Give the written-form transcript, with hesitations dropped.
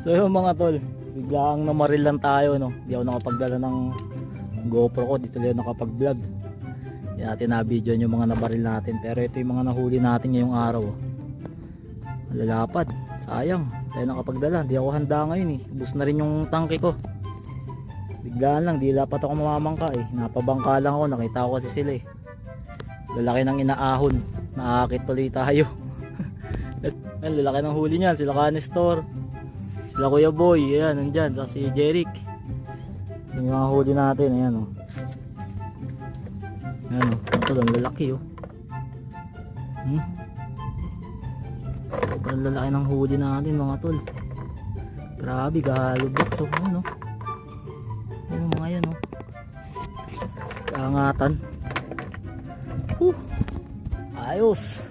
So yung mga tol, biglang namaril lang tayo, no. Hindi ako nakapagdala ng GoPro ko, dito lang nakapag-vlog. Hindi natin na-video yung mga nabaril natin, pero ito yung mga nahuli natin ngayong araw. Lalapad, sayang, tayo nakapagdala, hindi ako handa ngayon eh. Ubus na rin yung tangke ko. Biglaan lang, di dapat ako mamamangka eh. Napabangka lang ako, nakita ko kasi sila eh. Lalaki ng inaahon, naakit tuloy tayo. Lalaki ng huli niyan, sila Canestor, sila Kuya Boy, ayan, nandyan, sa si Jeric. Yung mga huli natin, ayan o. Ayan o, ito lang, lalaki o. Sobrang lalaki ng huli natin mga tol. Grabe, gahalubak. So, ayan o. Ayan mga yan o. Kaangatan. Ayos.